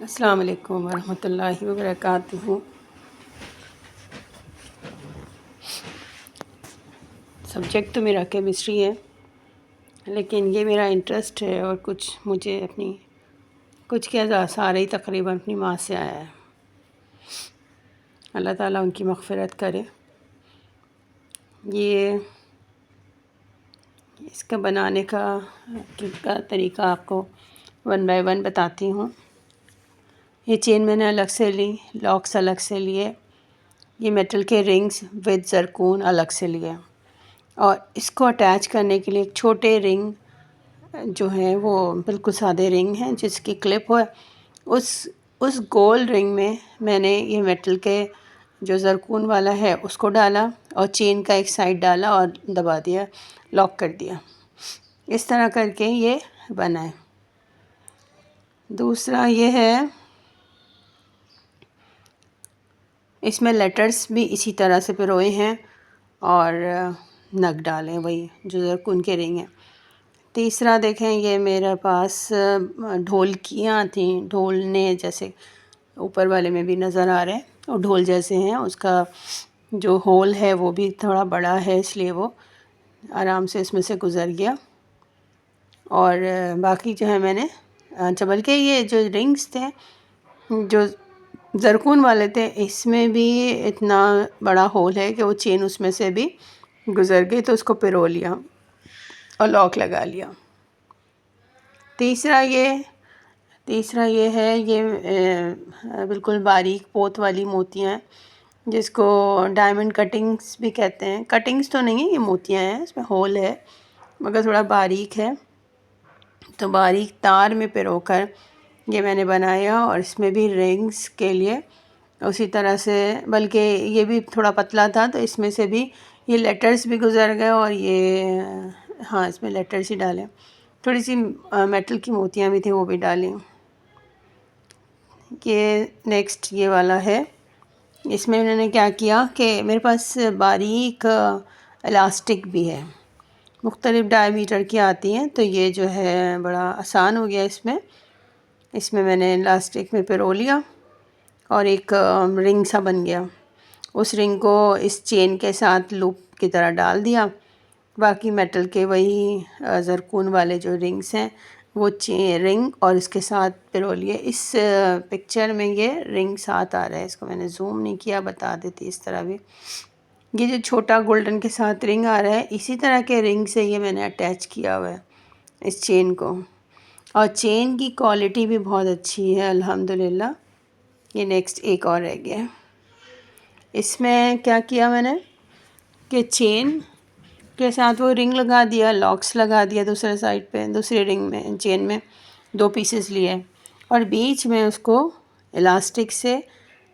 अस्सलाम वालेकुम वरहमतुल्लाहि वबरकातुहू। सब्जेक्ट तो मेरा केमिस्ट्री है, लेकिन ये मेरा इंटरेस्ट है और कुछ मुझे अपनी कुछ क्या सारे ही तकरीबन अपनी माँ से आया है। अल्लाह ताला उनकी मग़फ़िरत करे। ये इसका बनाने का तरीका आपको वन बाय वन बताती हूँ। ये चेन मैंने अलग से ली, लॉक्स अलग से लिए, ये मेटल के रिंग्स विद ज़रकून अलग से लिए और इसको अटैच करने के लिए एक छोटे रिंग जो है वो बिल्कुल सादे रिंग हैं जिसकी क्लिप हो, उस गोल रिंग में मैंने ये मेटल के जो ज़रकून वाला है उसको डाला और चेन का एक साइड डाला और दबा दिया, लॉक कर दिया। इस तरह करके ये बना है। दूसरा ये है, इसमें लेटर्स भी इसी तरह से पिरोए हैं और नग डाले वही जो ज़रकून के रिंग हैं। तीसरा देखें, ये मेरे पास ढोलकियाँ थी, ढोलने जैसे ऊपर वाले में भी नज़र आ रहे हैं और ढोल जैसे हैं। उसका जो होल है वो भी थोड़ा बड़ा है, इसलिए वो आराम से इसमें से गुज़र गया। और बाकी जो है मैंने अच्छा, बल्कि ये जो रिंग्स थे जो ज़रकून वाले थे, इसमें भी इतना बड़ा होल है कि वो चेन उसमें से भी गुज़र गई, तो उसको पिरो लिया और लॉक लगा लिया। तीसरा ये है, ये बिल्कुल बारीक पोत वाली मोतियाँ हैं जिसको डायमंड कटिंग्स भी कहते हैं। कटिंग्स तो नहीं है, ये मोतियाँ हैं, इसमें होल है मगर थोड़ा बारीक है, तो बारीक तार में पिरोकर ये मैंने बनाया। और इसमें भी रिंग्स के लिए उसी तरह से, बल्कि ये भी थोड़ा पतला था तो इसमें से भी ये लेटर्स भी गुज़र गए और ये हाँ, इसमें लेटर्स ही डाले, थोड़ी सी मेटल की मोतियाँ भी थी वो भी डाली। ये नेक्स्ट ये वाला है, इसमें मैंने क्या किया कि मेरे पास बारीक इलास्टिक भी है, मुख्तलिफ़ डायमीटर की आती हैं, तो ये जो है बड़ा आसान हो गया। इसमें मैंने इलास्टिक में पिरो लिया और एक रिंग सा बन गया। उस रिंग को इस चेन के साथ लूप की तरह डाल दिया। बाकी मेटल के वही ज़रकून वाले जो रिंग्स हैं वो रिंग और इसके साथ पिरो लिए। इस पिक्चर में ये रिंग साथ आ रहा है, इसको मैंने जूम नहीं किया, बता देती इस तरह भी। ये जो छोटा गोल्डन के साथ रिंग आ रहा है, इसी तरह के रिंग से ये मैंने अटैच किया हुआ है इस चेन को, और चेन की क्वालिटी भी बहुत अच्छी है अल्हम्दुलिल्लाह। ये नेक्स्ट एक और रह गया। इसमें क्या किया मैंने कि चेन के साथ वो रिंग लगा दिया, लॉक्स लगा दिया दूसरे साइड पे, दूसरे रिंग में चेन में 2 पीसेस लिए और बीच में उसको इलास्टिक से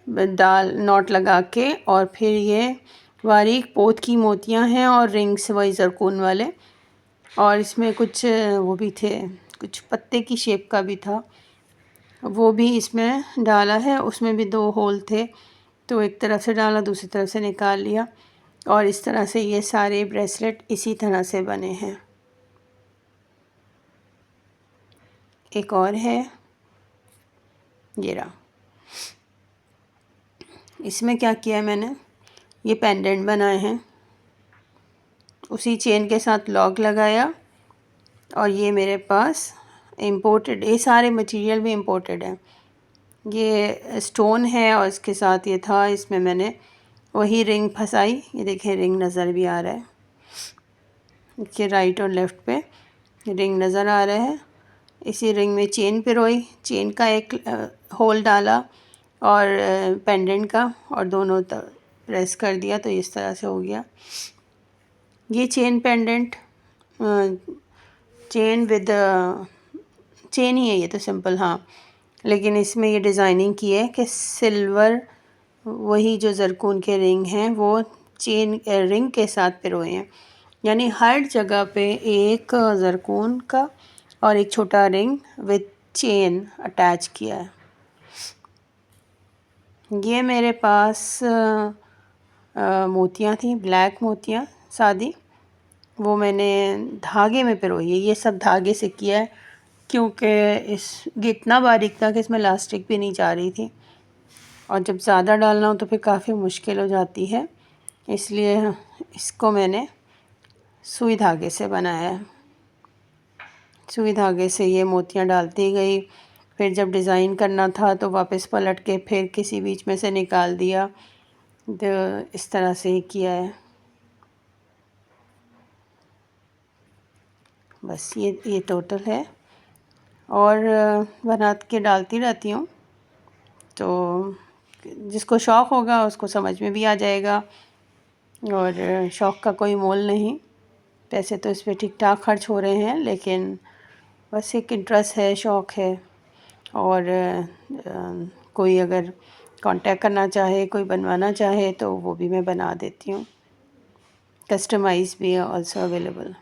नॉट लगा के, और फिर ये बारीक पोत की मोतियां हैं और रिंग्स वही ज़रकून वाले, और इसमें कुछ वो भी थे, कुछ पत्ते की शेप का भी था, वो भी इसमें डाला है। उसमें भी 2 होल थे, तो एक तरफ से डाला, दूसरी तरफ से निकाल लिया, और इस तरह से ये सारे ब्रेसलेट इसी तरह से बने हैं। एक और है, ये रहा। इसमें क्या किया मैंने, ये पेंडेंट बनाए हैं, उसी चेन के साथ लॉक लगाया, और ये मेरे पास इम्पोर्टेड, ये सारे मटेरियल भी इम्पोर्टेड हैं। ये स्टोन है और इसके साथ ये था, इसमें मैंने वही रिंग फंसाई। ये देखिए रिंग नज़र भी आ रहा है, इसके राइट और लेफ़्ट पे रिंग नज़र आ रहा है। इसी रिंग में चेन पिरोई, चेन का एक होल डाला और पेंडेंट का, और दोनों प्रेस कर दिया तो इस तरह से हो गया। ये chain pendant chain with chain ही है, ये तो सिंपल, हाँ, लेकिन इसमें ये डिज़ाइनिंग की है कि सिल्वर वही जो ज़रकून के रिंग हैं वो चेन रिंग के साथ पिरोए हैं, यानी हर जगह पे एक ज़रकून का और एक छोटा रिंग विद चेन अटैच किया है। ये मेरे पास मोतियाँ थी, ब्लैक मोतियाँ सादी, वो मैंने धागे में पिरोई है। ये सब धागे से किया है, क्योंकि ये इतना बारीक था कि इसमें इलास्टिक भी नहीं जा रही थी, और जब ज़्यादा डालना हो तो फिर काफ़ी मुश्किल हो जाती है। इसलिए इसको मैंने सुई धागे से बनाया है। सुई धागे से ये मोतियाँ डालती गई, फिर जब डिज़ाइन करना था तो वापस पलट के फिर किसी बीच में से निकाल दिया। तो इस तरह से ही किया है। बस ये टोटल है, और बना के डालती रहती हूँ, तो जिसको शौक़ होगा उसको समझ में भी आ जाएगा। और शौक़ का कोई मोल नहीं, पैसे तो इस पर ठीक ठाक खर्च हो रहे हैं, लेकिन बस एक इंटरेस्ट है, शौक़ है। और कोई अगर कांटेक्ट करना चाहे, कोई बनवाना चाहे तो वो भी मैं बना देती हूँ। कस्टमाइज़ भी है ऑल्सो अवेलेबल।